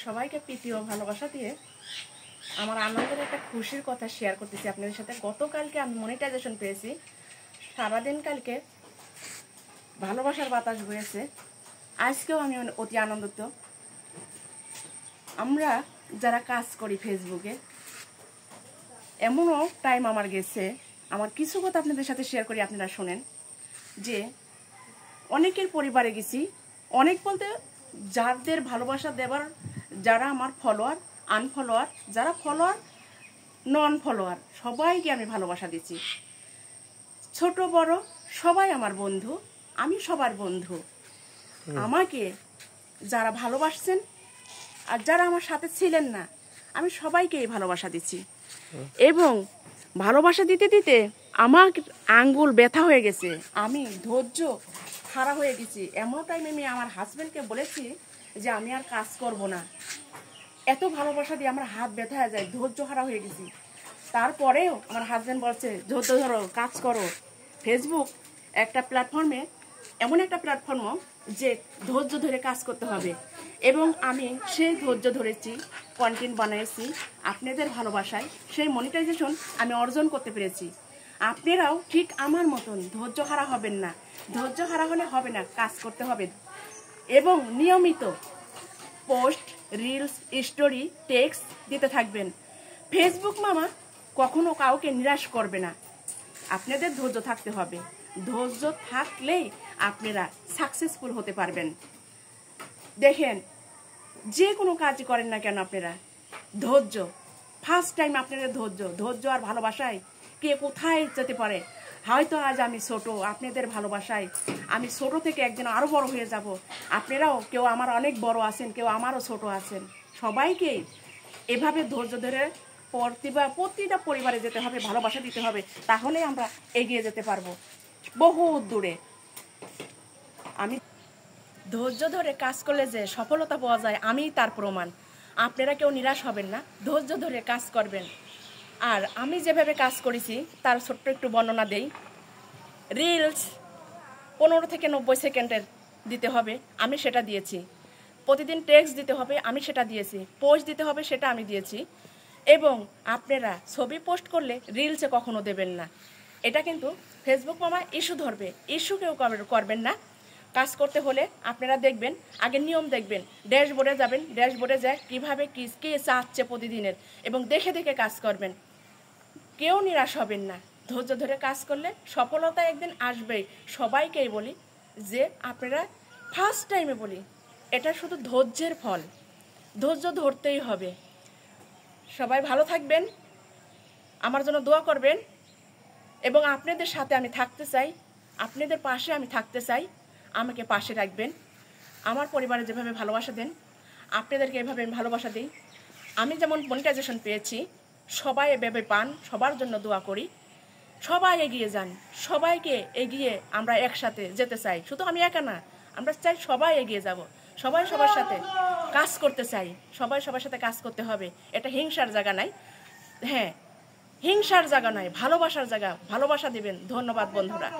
সবাইকে প্রীতি ও ভালোবাসা দিয়ে আমার আনন্দের একটা খুশির কথা শেয়ার করতেছি আপনাদের সাথে। গতকালকে আমি মনিটাইজেশন পেয়েছি। সারাদিন কালকে ভালোবাসার বাতাস বয়েছে। আজকেও আমি অতি আনন্দিত। আমরা যারা কাজ করি ফেসবুকে, এমনও টাইম আমার গেছে, আমার কিছু কথা আপনাদের সাথে শেয়ার করি, আপনারা শোনেন। যে অনেকের পরিবারে গেছি, অনেক বলতে যাদের ভালোবাসা দেবার, যারা আমার ফলোয়ার, আনফলোয়ার, যারা ফলোয়ার, নন ফলোয়ার, সবাইকে আমি ভালোবাসা দিচ্ছি। ছোট বড় সবাই আমার বন্ধু, আমি সবার বন্ধু। আমাকে যারা ভালোবাসছেন আর যারা আমার সাথে ছিলেন না, আমি সবাইকে এই ভালোবাসা দিচ্ছি। এবং ভালোবাসা দিতে দিতে আমার আঙ্গুল ব্যথা হয়ে গেছে, আমি ধৈর্য হারা হয়ে গেছি। এমন টাইমে আমি আমার হাজব্যান্ডকে বলেছি যে আমি আর কাজ করব না। এত ভালোবাসা দিয়ে আমার হাত ব্যথা হয়ে যায়, ধৈর্য হারা হয়ে গেছি। তারপরেও আমার হাজব্যান্ড বলছে ধৈর্য ধরো, কাজ করো। ফেসবুক একটা প্ল্যাটফর্মে, এমন একটা প্ল্যাটফর্ম যে ধৈর্য ধরে কাজ করতে হবে। এবং আমি সেই ধৈর্য ধরেছি, কন্টেন্ট বানিয়েছি আপনাদের ভালোবাসায়। সেই মনিটাইজেশন আমি অর্জন করতে পেরেছি। আপনারাও ঠিক আমার মতন ধৈর্য হারা হবেন না। ধৈর্য হারা হলে হবে না, কাজ করতে হবে। এবং নিয়মিত পোস্ট, রিলস, স্টোরি, টেক্সট দিতে থাকবেন। ফেসবুক মামা কখনো কাউকে নিরাশ করবে না। আপনাদের ধৈর্য থাকতে হবে। ধৈর্য থাকলেই আপনারা সাকসেসফুল হতে পারবেন। দেখেন, যে কোনো কাজ করেন না কেন, আপনারা ধৈর্য, ফার্স্ট টাইম আপনাদের ধৈর্য আর ভালোবাসায় কে কোথায় যেতে পারে। হয়তো আজ আমি ছোট, আপনাদের ভালোবাসায় আমি ছোট থেকে একদিন আরো বড় হয়ে যাব। আপনারাও কেউ আমার অনেক বড় আছেন, কেউ আমারও ছোট আছেন। সবাইকে এভাবে ধৈর্য ধরে প্রতিটা পরিবারে যেতে হবে, ভালোবাসা দিতে হবে। তাহলে আমরা এগিয়ে যেতে পারবো বহু দূরে। আমি ধৈর্য ধরে কাজ করলে যে সফলতা পাওয়া যায়, আমি তার প্রমাণ। আপনারা কেউ নিরাশ হবেন না, ধৈর্য ধরে কাজ করবেন। আর আমি যেভাবে কাজ করেছি তার ছোট্ট একটু বর্ণনা দেই। রিলস 15 থেকে 90 সেকেন্ডের দিতে হবে, আমি সেটা দিয়েছি। প্রতিদিন টেক্সট দিতে হবে, আমি সেটা দিয়েছি। পোস্ট দিতে হবে, সেটা আমি দিয়েছি। এবং আপনারা ছবি পোস্ট করলে রিলসে কখনো দেবেন না। এটা কিন্তু ফেসবুক মামা ইস্যু ধরবে, ইস্যু কেউ করবেন না। কাজ করতে হলে আপনারা দেখবেন, আগে নিয়ম দেখবেন, ড্যাশবোর্ডে যাবেন, ড্যাশবোর্ডে যায় কীভাবে কে চাচ্ছে প্রতিদিনের, এবং দেখে দেখে কাজ করবেন। কেউ নিরাশ হবেন না। ধৈর্য ধরে কাজ করলে সফলতা একদিন আসবেই। সবাইকেই বলি যে আপনারা ফার্স্ট টাইমে বলি, এটা শুধু ধৈর্যের ফল, ধৈর্য ধরতেই হবে। সবাই ভালো থাকবেন, আমার জন্য দোয়া করবেন। এবং আপনাদের সাথে আমি থাকতে চাই, আপনাদের পাশে আমি থাকতে চাই। আমাকে পাশে রাখবেন। আমার পরিবারে যেভাবে ভালোবাসা দেন, আপনাদেরকে এভাবে আমি ভালোবাসা দিই। আমি যেমন মনিটাইজেশন পেয়েছি, সবাই এভাবে পান। সবার জন্য দোয়া করি। সবাই এগিয়ে যান, সবাইকে এগিয়ে আমরা একসাথে যেতে চাই। শুধু আমি একা না, আমরা চাই সবাই এগিয়ে যাব। সবাই সবার সাথে কাজ করতে চাই, সবাই সবার সাথে কাজ করতে হবে। এটা হিংসার জায়গা নাই। হ্যাঁ, হিংসার জায়গা নয়, ভালোবাসার জায়গা। ভালোবাসা দিবেন। ধন্যবাদ বন্ধুরা।